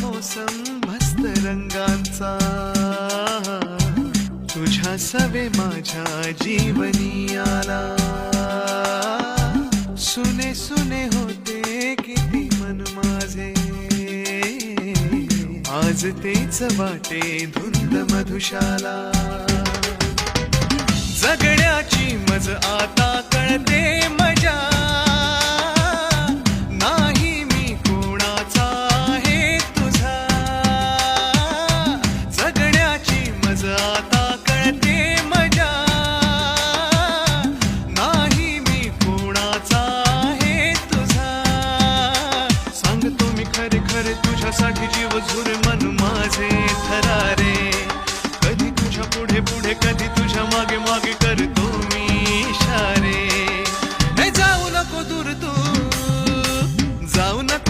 मोसम मस्त रंगांचा, तुझ्या सवे माझ्या जीवनी आला. सुने सुने होते किती मन माझे, आज तेच वाटे धुंद मधुशाला. जगण्याची मज आता कळते मजा, नाही मी कोणाचा आहे तुझा. जगण्याची मज आता कळते मजा, नाही मी कोणाचा आहे तुझा. सांगतो मी खरे खरे तुझ्यासाठी जीव झुर मन माझे थरारे. कधी तुझ्या पुढे पुढे कधी तुझ्या मागे मागे करतो मी इशारे. हे जाऊ नको दूर तू, जाऊ नको